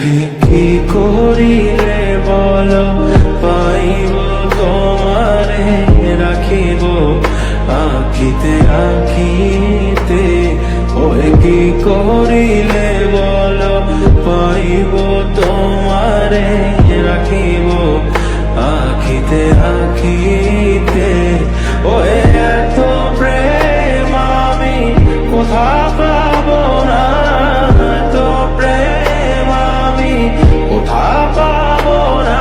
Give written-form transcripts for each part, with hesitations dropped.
ওহে কি করিলে বলো পাইব তোমারে রাখিব আখিতে আখিতে। ওহে কি করিলে বলো পাইব তোমারে রাখিব আখিতে আখিতে। ওহে এত প্রেম আমি কোথা পাবো না, এত প্রেম আমি কোথা পাবো না।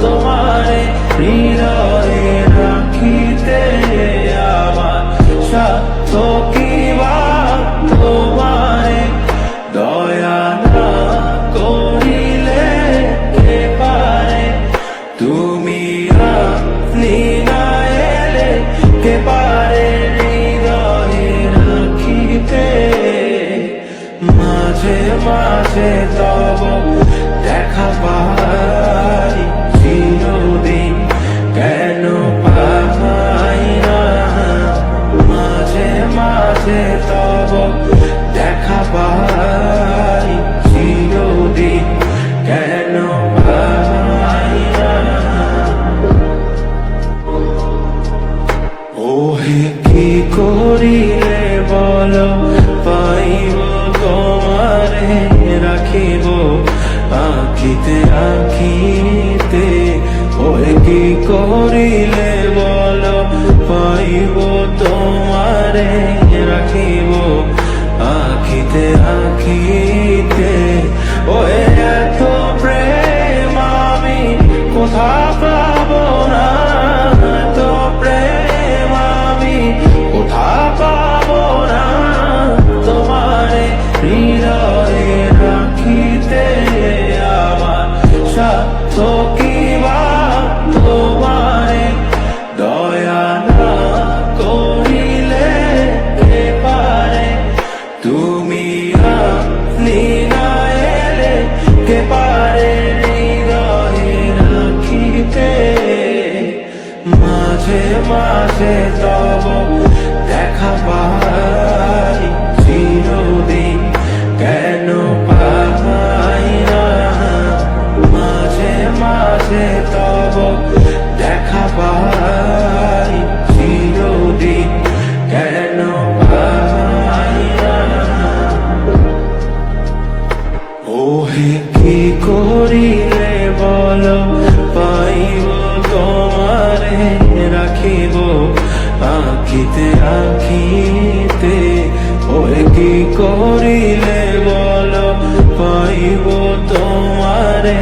তোমারে হৃদয়ে রাখিতে আমার সাধ্য কি বা, তোমারে দয়া না করিলে কে পারে। তুমি আপনি না এলে কে পারে হৃদয়ে রাখিতে। মাঝে মাঝে তব দেখা পাই চিরদিন কেন পাই না। মাঝে মাঝে তব দেখা পাই চিরদিন কেন পাই না। ওহে কি করিলে বলো পাইব তোমারে রাখিব আখিতে আখিতে। ওহে কি করিলে বলো পাইব তোমারে রাখিব আখিতে আখিতে। ওহে এত প্রেম আমি কোথা পাবো না, এত প্রেম আমি কোথা পাবো না। তোমারে হৃদয়ে রাখিতে আমার সাধ্য কি বা, তোমারে দয়া না করিলে কে পারে। তুমি আপনি না এলে কে পারে হৃদয়ে রাখিতে। মাঝে মাঝে তব দেখা পাই চিরদিন কেন পাই না। মাঝে মাঝে তব দেখা পাই চিরদিন কেন পাই না। ওহে কি করিলে বলো পাইব তোমারে রাখিব আখিতে আখিতে। ওহে কি করিলে বলো পাইব তোমারে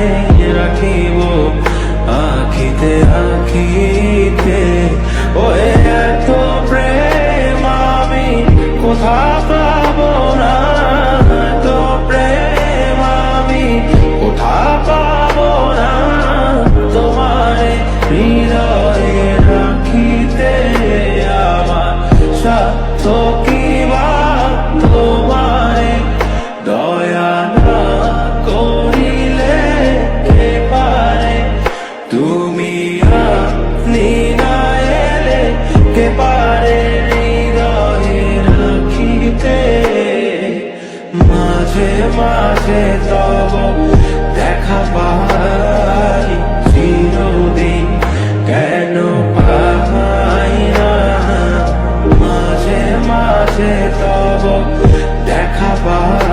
রাখিব আখিতে আখিতে। ওহে এত প্রেম আমি কোথা পাবো না, এত প্রেম আমি কোথা পাবো না। তোমারে হৃদয়ে রাখিতে আমার সাধ্য কি বা, তোমারে দয়া না করিলে কে পারে। তুমি আপনি না এলে কে পারে হৃদয়ে রাখিতে। মাঝে মাঝে তব দেখা পাই চিরদিন কেন পাই না। মাঝে মাঝে তব দেখা পাই